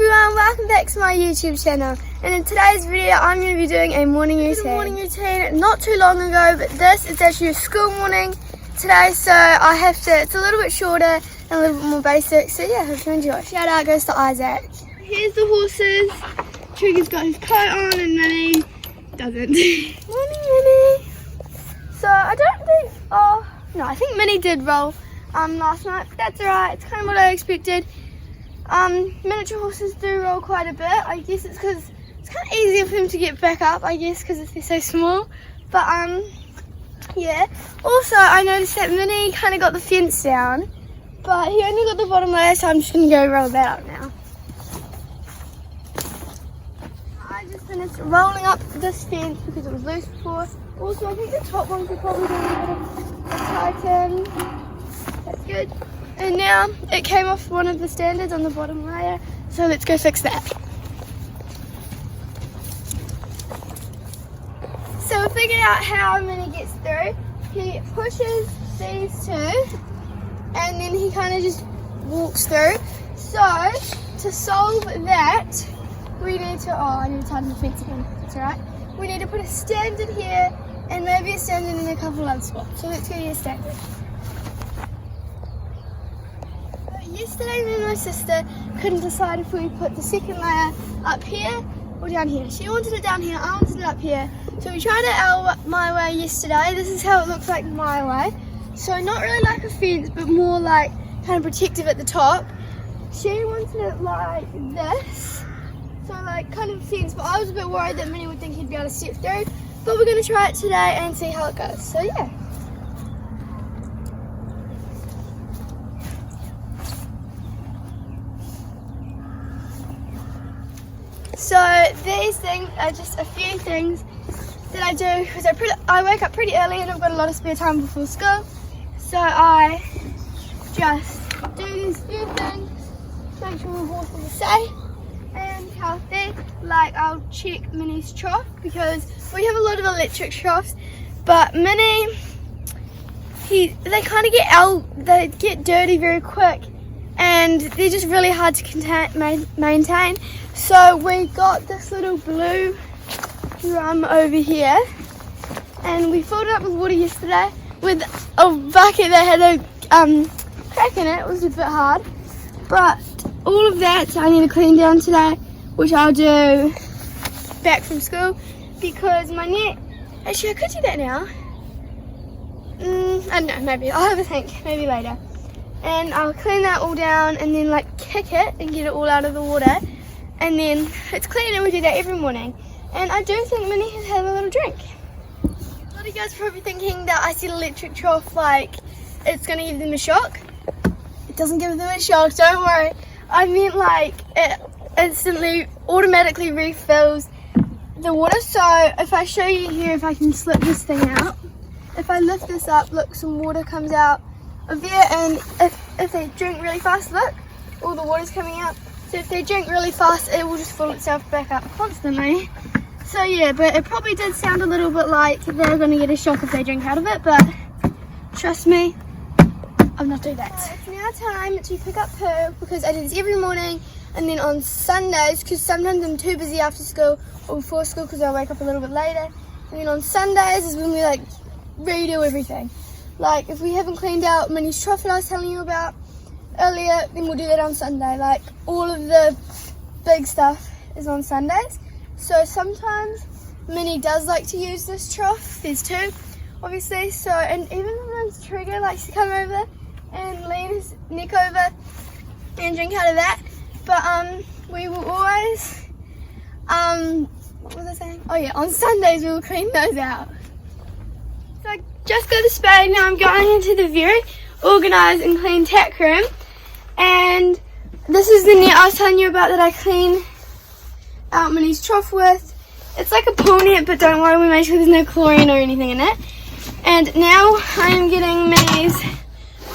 everyone, welcome back to my YouTube channel, and in today's video I'm going to be doing a morning routine. Not too long ago, but this is actually a school morning today, so I have to, it's a little bit shorter and a little bit more basic, so yeah, hope you enjoy. Shout out goes to Isaac. Here's the horses. Trigger's got his coat on and Minnie doesn't. Morning Minnie. So I don't think, no, I think Minnie did roll last night, but that's alright, it's kind of what I expected. Miniature horses do roll quite a bit. I guess it's because it's kind of easier for them to get back up, I guess, because they're so small. But yeah. Also, I noticed that Minnie kind of got the fence down, but he only got the bottom layer, so I'm just going to go roll that up now. I just finished rolling up this fence because it was loose before. Also, I think the top one could probably do a bit of tighten. That's good. And now it came off one of the standards on the bottom layer, so let's go fix that. So we figured out how Minnie gets through. He pushes these two and then he kind of just walks through. So to solve that, we need to, I need to tighten the fence again, that's alright. We need to put a standard here and maybe a standard in a couple other spots. So let's go to a standard. Yesterday, me and my sister couldn't decide if we put the second layer up here or down here. She wanted it down here, I wanted it up here. So we tried it my way yesterday. This is how it looks like my way. So not really like a fence, but more like kind of protective at the top. She wanted it like this. So like kind of a fence, but I was a bit worried that Minnie would think he'd be able to step through. But we're going to try it today and see how it goes. So yeah. So these things are just a few things that I do because I wake up pretty early and I've got a lot of spare time before school. So I just do these few things to make sure my horses are safe and healthy. Like I'll check Minnie's trough because we have a lot of electric troughs, but Minnie, they kind of they get dirty very quick and they're just really hard to maintain. So we got this little blue drum over here and we filled it up with water yesterday with a bucket that had a crack in it. It was a bit hard, but all of that I need to clean down today, which I'll do back from school because my net, actually I could do that now. I don't know, maybe I'll have a think, maybe later. And I'll clean that all down and then like kick it and get it all out of the water. And then it's clean and we do that every morning. And I do think Minnie has had a little drink. A lot of you guys are probably thinking that I said electric trough like it's going to give them a shock. It doesn't give them a shock, don't worry. I meant like it instantly, automatically refills the water. So if I show you here, if I can slip this thing out. If I lift this up, look, some water comes out of there. And if they drink really fast, look, all the water's coming out. So if they drink really fast, it will just fill itself back up constantly. So yeah, but it probably did sound a little bit like they're going to get a shock if they drink out of it, but trust me, I'll not do that. So it's now time to pick up poo because I do this every morning, and then on Sundays, because sometimes I'm too busy after school or before school because I wake up a little bit later, and then on Sundays is when we like redo everything. Like if we haven't cleaned out Minnie's trough that I was telling you about earlier, then we'll do that on Sunday. Like all of the big stuff is on Sundays. So sometimes Minnie does like to use this trough. There's two, obviously. So, and even sometimes Trigger likes to come over and lean his neck over and drink out of that. But we will always, what was I saying? Oh yeah, on Sundays we will clean those out. So I just got a spade. Now I'm going into the very organised and clean tack room. And this is the net I was telling you about that I clean out Minnie's trough with. It's like a pool net, but don't worry, we made sure there's no chlorine or anything in it. And now I am getting Minnie's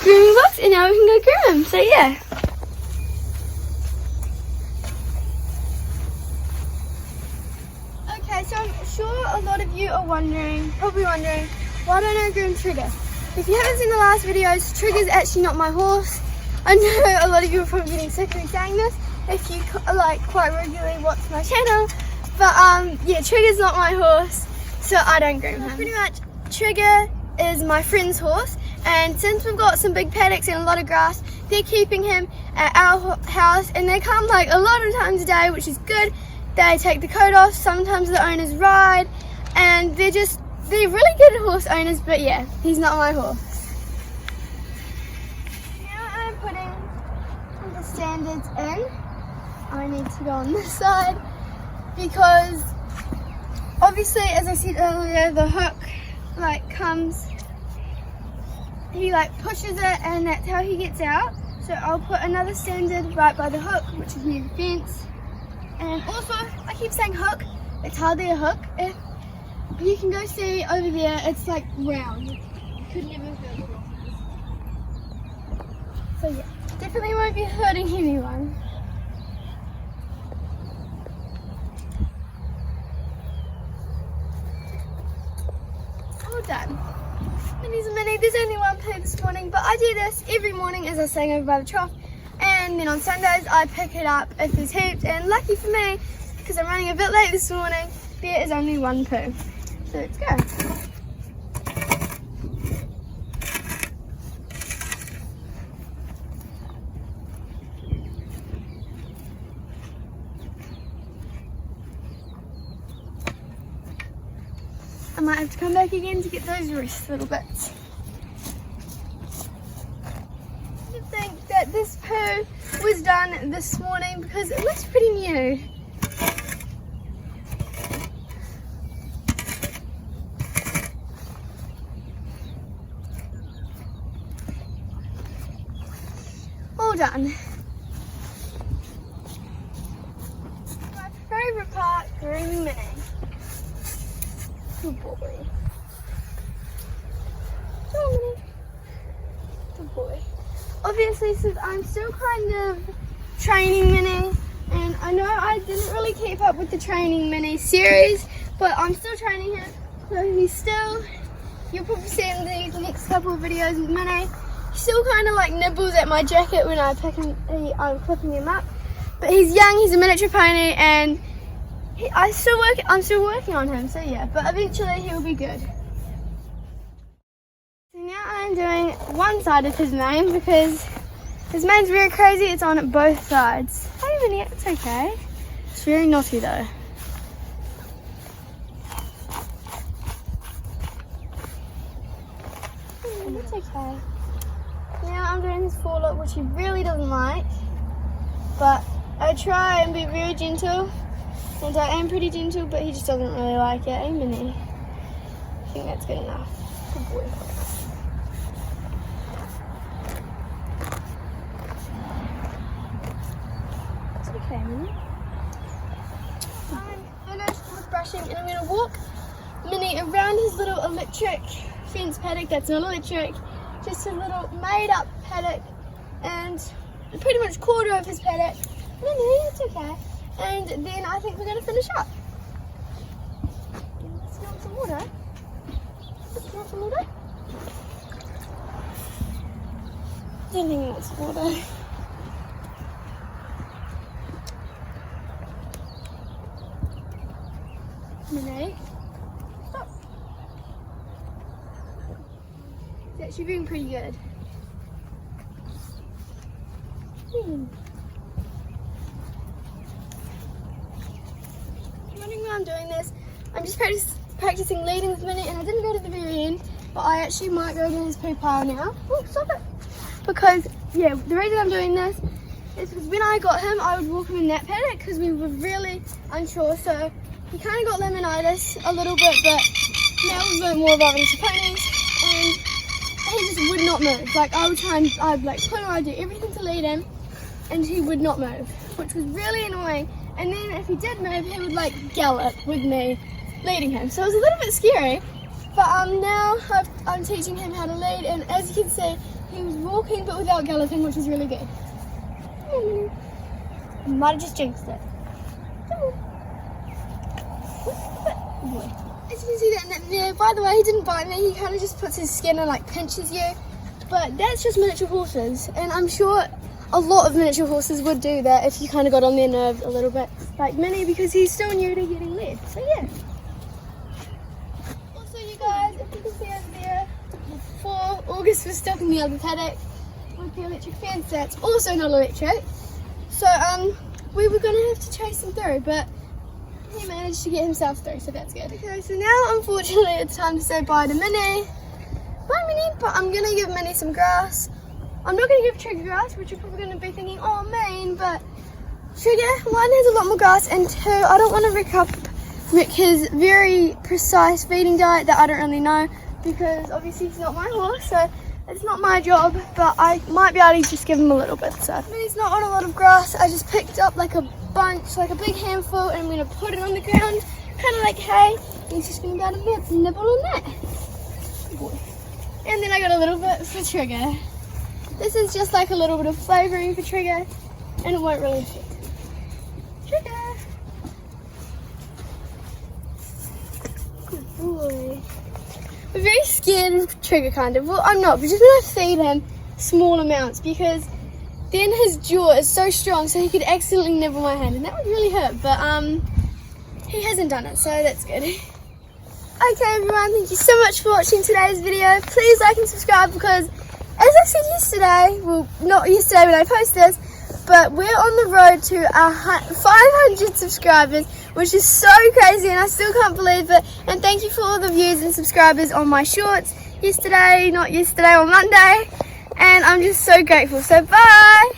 grooming box, and now we can go groom him. So yeah. Okay, so I'm sure a lot of you are probably wondering, why don't I groom Trigger? If you haven't seen the last videos, Trigger's actually not my horse. I know a lot of you are probably getting sick of me saying this, if you like quite regularly watch my channel. But yeah, Trigger's not my horse, so I don't groom him. Pretty much, Trigger is my friend's horse, and since we've got some big paddocks and a lot of grass, they're keeping him at our house, and they come like a lot of times a day, which is good. They take the coat off, sometimes the owners ride, and they're really good horse owners, but yeah, he's not my horse. Now I'm putting the standards in. I need to go on this side because obviously, as I said earlier, the hook like comes, he like pushes it, and that's how he gets out. So I'll put another standard right by the hook, which is near the fence. And also, I keep saying hook, it's hardly a hook. If you can go see over there, it's like round. You could never hurt it. So yeah, definitely won't be hurting anyone. All done. There's only one poo this morning, but I do this every morning as I was saying over by the trough, and then on Sundays I pick it up if there's heaps, and lucky for me, because I'm running a bit late this morning, there is only one poo. So let's go. I might have to come back again to get those rest little bits. I think that this poo was done this morning because it looks pretty new. All done. My favourite part, grooming Minnie. Good boy. Oh, Minnie. Good boy. Obviously, since I'm still kind of training Minnie, and I know I didn't really keep up with the training Minnie series, but I'm still training him, so he's still, you'll probably see in the next couple of videos with Minnie, he still kind of like nibbles at my jacket when I pick him, I'm clipping him up, but he's young, he's a miniature pony, and I'm still working on him, so yeah, but eventually he'll be good. So now I'm doing one side of his mane because his mane's very crazy, it's on both sides. Hey Minnie, it's okay. It's very naughty though. It's okay. Now I'm doing his forelock, which he really doesn't like, but I try and be very gentle. And I am pretty gentle, but he just doesn't really like it. Hey, Minnie. I think that's good enough. Good boy. It's okay, Minnie. I'm finished with brushing, and I'm going to walk Minnie around his little electric fence paddock. That's not electric, just a little made-up paddock, and pretty much quarter of his paddock. Minnie, it's okay. And then I think we're going to finish up. Let's get some water. Let's get some water. I don't think that's water. Minnie, stop. It's actually doing pretty good. I'm doing this, I'm just practicing leading with Minnie, and I didn't go to the very end, but I actually might go to his poo pile now. Oh, stop it! Because, yeah, the reason I'm doing this is because when I got him, I would walk him in that paddock because we were really unsure, so he kind of got laminitis a little bit, but now we've learned more about his ponies, and he just would not move. Like, I would try and, I'd like put him, I'd do everything to lead him, and he would not move, which was really annoying. And then if he did move, he would like gallop with me leading him. So it was a little bit scary, but now I'm teaching him how to lead, and as you can see, he was walking but without galloping, which is really good. I might have just jinxed it. As you can see that there, by the way, he didn't bite me, he kind of just puts his skin and like pinches you, but that's just miniature horses, and I'm sure a lot of miniature horses would do that if you kind of got on their nerves a little bit, like Minnie, because he's still new to getting led. So yeah. Also, you guys, if you can see over there, before August was stuck in the other paddock with the electric fence that's also not electric. So we were gonna have to chase him through, but he managed to get himself through, so that's good. Okay, so now unfortunately it's time to say bye to Minnie. Bye Minnie, but I'm gonna give Minnie some grass. I'm not gonna give Trigger grass, which you're probably gonna be thinking, oh man, but Trigger, one, has a lot more grass, and two, I don't want to wreck his very precise feeding diet that I don't really know, because obviously he's not my horse, so it's not my job, but I might be able to just give him a little bit. So Minnie's not on a lot of grass. I just picked up like a bunch, like a big handful, and I'm gonna put it on the ground, kind of like hay. He's just gonna be able to nibble on that. Good boy. And then I got a little bit for Trigger. This is just like a little bit of flavouring for Trigger, and it won't really affect him. Trigger. Good boy. I'm very scared of Trigger, kind of. Well, I'm not, but just when I feed him small amounts, because then his jaw is so strong, so he could accidentally nibble my hand, and that would really hurt. But he hasn't done it, so that's good. Okay, everyone, thank you so much for watching today's video. Please like and subscribe, because as I said yesterday, well, not yesterday when I post this, but we're on the road to 500 subscribers, which is so crazy, and I still can't believe it. And thank you for all the views and subscribers on my shorts on Monday, and I'm just so grateful. So bye.